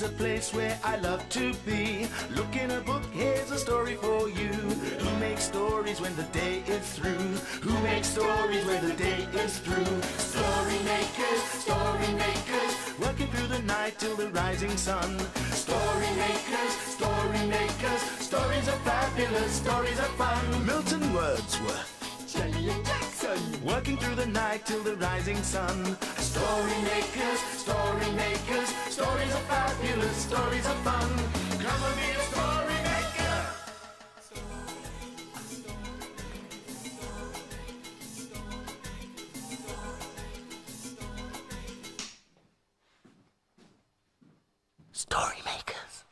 a place where I love to be. Look in a book, here's a story for you. Who makes stories when the day is through? Who makes stories when the day is through? Story makers, working through the night till the rising sun. Story makers, stories are fabulous, stories are fun. Milton Wordsworth, Shelley and Jackson, working through the night till the rising sun. Story makers, stories are fabulous, stories are fun. Come and be a story maker. Story makers.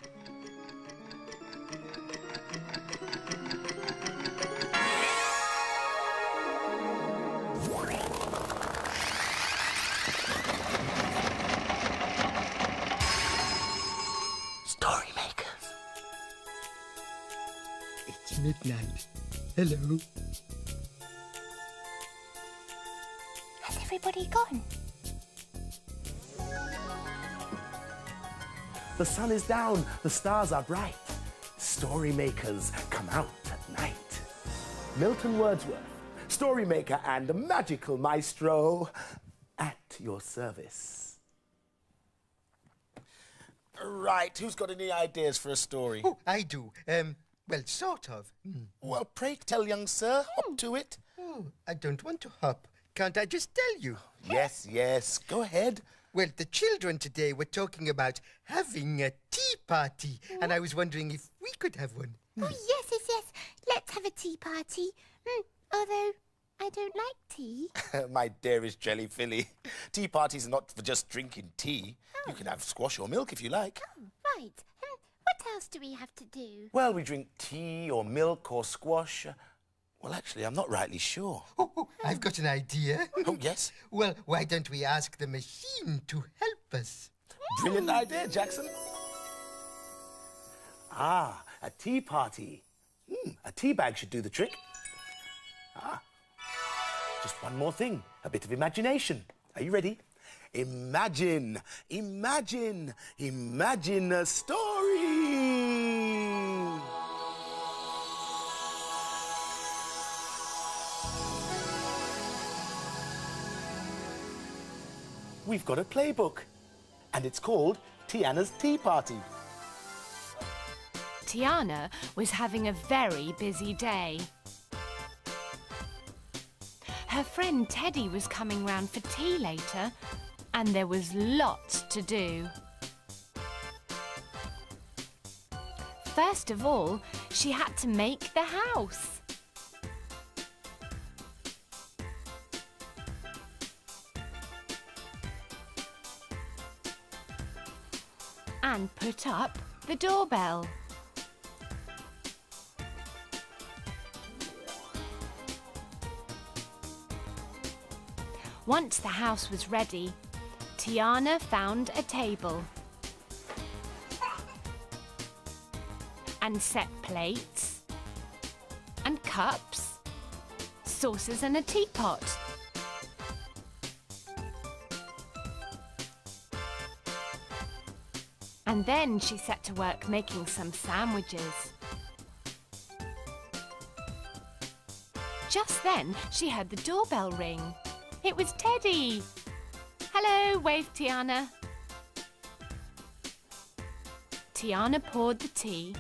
Story makers. It's midnight. Hello. Has everybody gone? The sun is down, the stars are bright. Story makers come out at night. Milton Wordsworth, story maker and magical maestro, at your service. Right, who's got any ideas for a story? Oh, I do. Well, sort of. Well, pray tell, young sir, hop to it. Oh, I don't want to hop. Can't I just tell you? Yes, go ahead. Well, the children today were talking about having a tea party, and I was wondering if we could have one. Oh, yes. Let's have a tea party. Although, I don't like tea. My dearest Jelly Filly, tea parties are not for just drinking tea. You can have squash or milk if you like. Oh, right. What else do we have to do? Well, we drink tea or milk or squash. Well, actually, I'm not rightly sure. Oh, I've got an idea. Oh, yes? Well, why don't we ask the machine to help us? Brilliant idea, Jackson. Ah, a tea party. A tea bag should do the trick. Just one more thing, a bit of imagination. Are you ready? Imagine a story. We've got a playbook, and it's called Tiana's Tea Party. Tiana was having a very busy day. Her friend Teddy was coming round for tea later, and there was lots to do. First of all, she had to make the house. And put up the doorbell. Once the house was ready, Tiana found a table and set plates and cups, saucers and a teapot. And then she set to work making some sandwiches. Just then, she heard the doorbell ring. It was Teddy. Hello, waved Tiana. Tiana poured the tea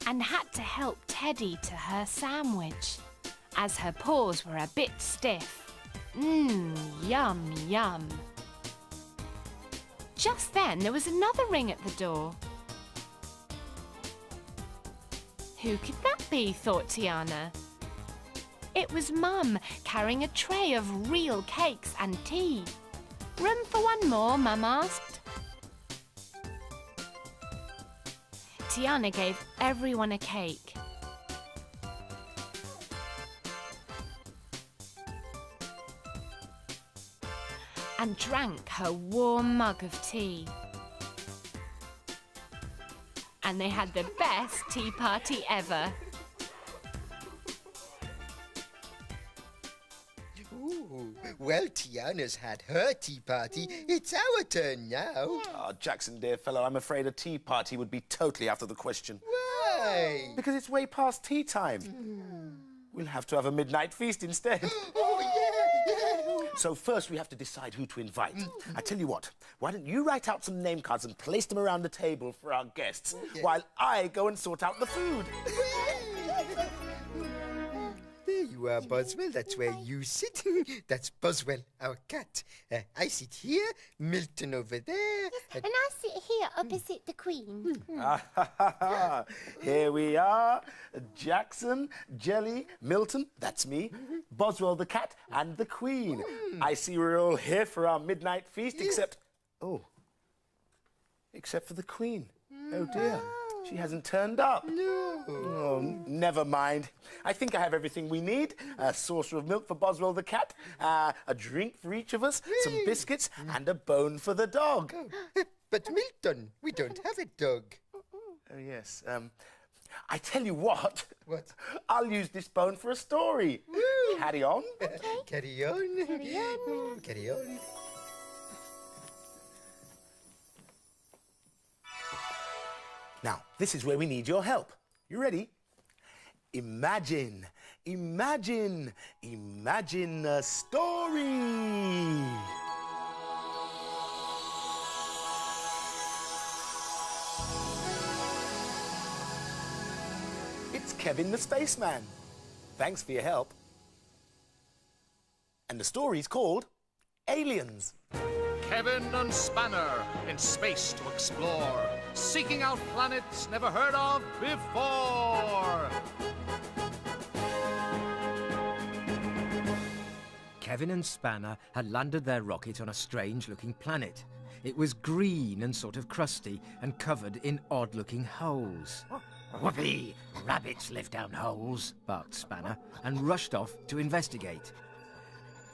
and had to help Teddy to her sandwich, as her paws were a bit stiff. Yum, yum. Just then, there was another ring at the door. Who could that be, thought Tiana. It was Mum, carrying a tray of real cakes and tea. Room for one more, Mum asked. Tiana gave everyone a cake. And drank her warm mug of tea. And they had the best tea party ever. Ooh, Oh, well, Tiana's had her tea party. It's our turn now. Oh, Jackson, dear fellow, I'm afraid a tea party would be totally out of the question. Why? Because it's way past tea time. We'll have to have a midnight feast instead. Oh, yeah. So first we have to decide who to invite. I tell you what, why don't you write out some name cards and place them around the table for our guests, while I go and sort out the food. There you are, Boswell. That's where you sit. That's Boswell, our cat. I sit here, Milton over there. And I sit here opposite the Queen. Here we are. Jackson, Jelly, Milton, that's me, Boswell the cat, and the Queen. I see we're all here for our midnight feast, except for the Queen. Oh, dear. She hasn't turned up. No. Oh, never mind. I think I have everything we need. A saucer of milk for Boswell the cat, a drink for each of us, some biscuits, and a bone for the dog. But Milton, we don't have a dog. Oh, yes. I tell you what. What? I'll use this bone for a story. Carry on. Carry on. Carry on. Carry on. Now, this is where we need your help. You ready? Imagine a story. It's Kevin the Spaceman. Thanks for your help. And the story's called Aliens. Kevin and Spanner in space to explore, seeking out planets never heard of before. Kevin and Spanner had landed their rocket on a strange-looking planet. It was green and sort of crusty and covered in odd-looking holes. "Whoopee! Rabbits live down holes," barked Spanner, and rushed off to investigate.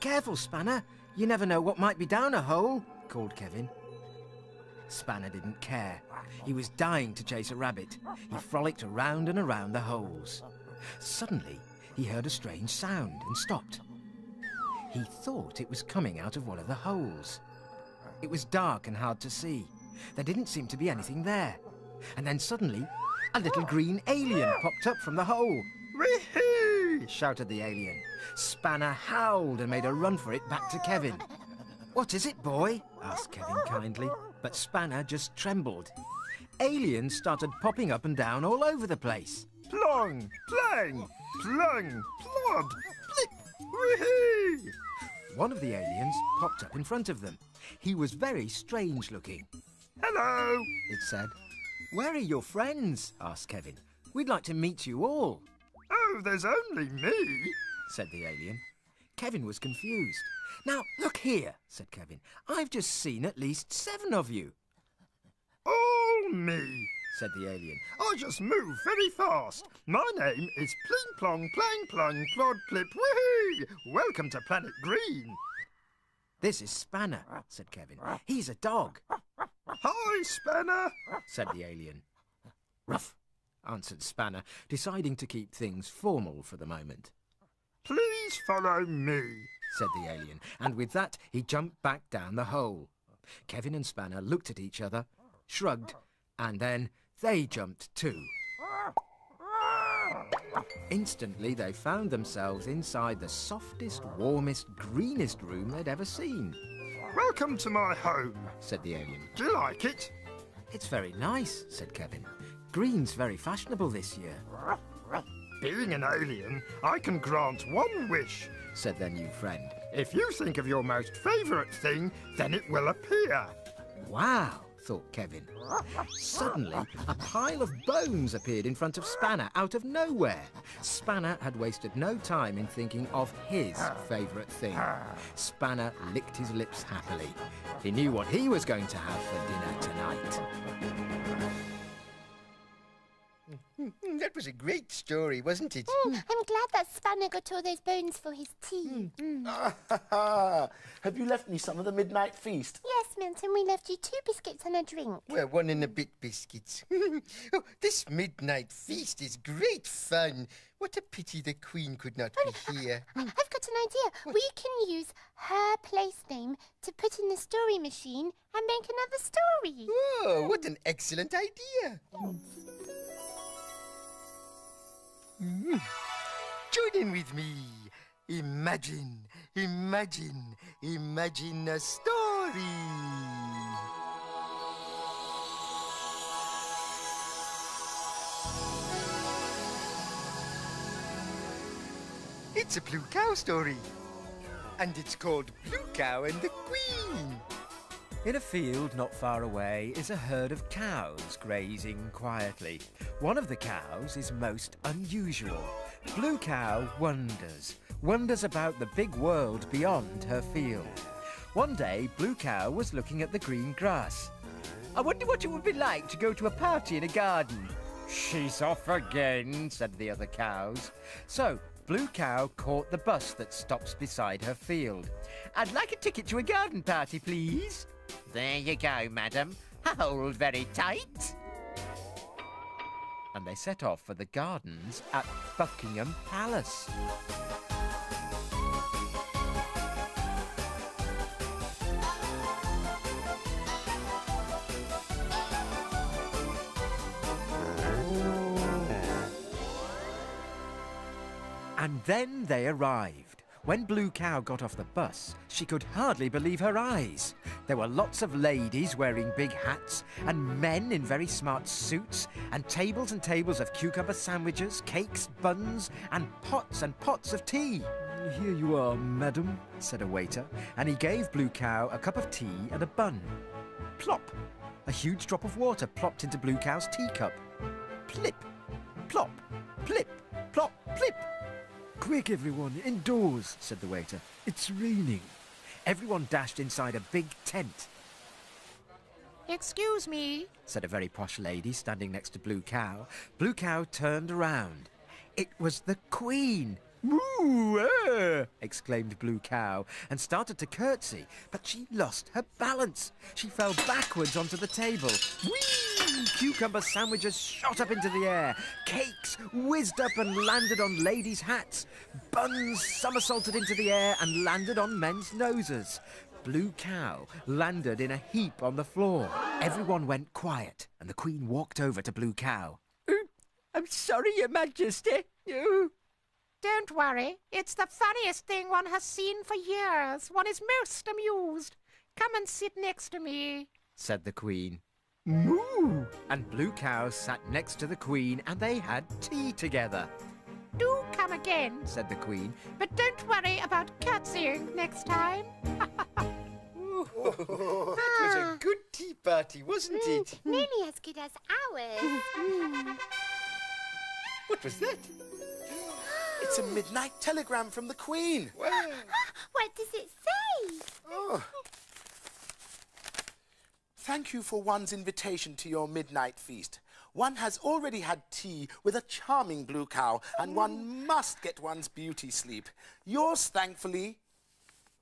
"Careful, Spanner! You never know what might be down a hole," called Kevin. Spanner didn't care. He was dying to chase a rabbit. He frolicked around and around the holes. Suddenly, he heard a strange sound and stopped. He thought it was coming out of one of the holes. It was dark and hard to see. There didn't seem to be anything there. And then suddenly, a little green alien popped up from the hole. "Wee-hoo!" shouted the alien. Spanner howled and made a run for it back to Kevin. "What is it, boy?" asked Kevin kindly, but Spanner just trembled. Aliens started popping up and down all over the place. Plong, plang, plung, plod, flip, wee-hoo! One of the aliens popped up in front of them. He was very strange looking. "Hello," it said. "Where are your friends?" asked Kevin. "We'd like to meet you all." "Oh, there's only me," said the alien. Kevin was confused. "Now, look here," said Kevin. "I've just seen at least 7 of you." "All me," said the alien. "I just move very fast. My name is Pling Plong Plang Plung Plod Plip Woohoo! Welcome to Planet Green." "This is Spanner," said Kevin. "He's a dog." "Hi, Spanner," said the alien. "Ruff," answered Spanner, deciding to keep things formal for the moment. "Please follow me," said the alien, and with that he jumped back down the hole. Kevin and Spanner looked at each other, shrugged, and then they jumped too. Instantly they found themselves inside the softest, warmest, greenest room they'd ever seen. "Welcome to my home," said the alien. "Do you like it?" "It's very nice," said Kevin. "Green's very fashionable this year." "Being an alien, I can grant one wish," said their new friend. "If you think of your most favourite thing, then it will appear." "Wow," thought Kevin. Suddenly, a pile of bones appeared in front of Spanner out of nowhere. Spanner had wasted no time in thinking of his favourite thing. Spanner licked his lips happily. He knew what he was going to have for dinner tonight. That was a great story, wasn't it? I'm glad that Spanner got all those bones for his tea. Have you left me some of the midnight feast? Yes, Milton, we left you 2 biscuits and a drink. Well, 1 and a bit biscuits. Oh, this midnight feast is great fun. What a pity the Queen could not be here. I've got an idea. We can use her place name to put in the story machine and make another story. Oh, what an excellent idea. Join in with me. Imagine, imagine, imagine a story. It's a blue cow story. And it's called Blue Cow and the Queen. In a field not far away is a herd of cows grazing quietly. One of the cows is most unusual. Blue Cow wonders about the big world beyond her field. One day, Blue Cow was looking at the green grass. I wonder what it would be like to go to a party in a garden. She's off again, said the other cows. So, Blue Cow caught the bus that stops beside her field. I'd like a ticket to a garden party, please. There you go, madam. Hold very tight. And they set off for the gardens at Buckingham Palace. And then they arrived. When Blue Cow got off the bus, she could hardly believe her eyes. There were lots of ladies wearing big hats, and men in very smart suits, and tables of cucumber sandwiches, cakes, buns, and pots of tea. Here you are, madam, said a waiter, and he gave Blue Cow a cup of tea and a bun. Plop! A huge drop of water plopped into Blue Cow's teacup. Plip! Plop! Plip! Plop! Plip! Quick, everyone, indoors, said the waiter. It's raining. Everyone dashed inside a big tent. Excuse me, said a very posh lady standing next to Blue Cow. Blue Cow turned around. It was the Queen. Moo! Exclaimed Blue Cow and started to curtsy, but she lost her balance. She fell backwards onto the table. Whee! Cucumber sandwiches shot up into the air. Cakes whizzed up and landed on ladies' hats. Buns somersaulted into the air and landed on men's noses. Blue Cow landed in a heap on the floor. Everyone went quiet, and the Queen walked over to Blue Cow. I'm sorry, Your Majesty. don't worry. It's the funniest thing one has seen for years. One is most amused. Come and sit next to me, said the Queen. Moo! And Blue Cow sat next to the Queen and they had tea together. Do come again, said the Queen. But don't worry about curtsying next time. That was a good tea party, wasn't it? Nearly as good as ours. What was that? It's a midnight telegram from the Queen. Wow. What does it say? Oh. Thank you for one's invitation to your midnight feast. One has already had tea with a charming Blue Cow, and one must get one's beauty sleep. Yours, thankfully,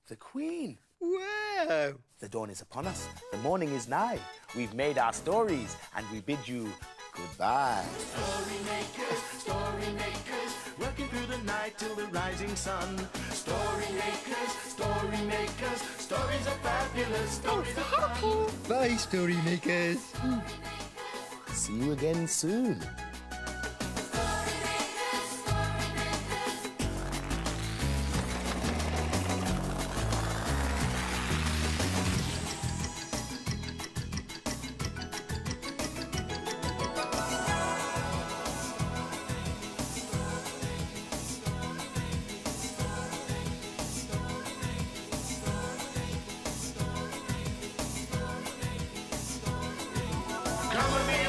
the Queen. Wow. The dawn is upon us. The morning is nigh. We've made our stories, and we bid you goodbye. Story makers, working through the night till the rising sun. Story makers, stories are fabulous, stories are fun. Bye, story makers. See you again soon. Come with me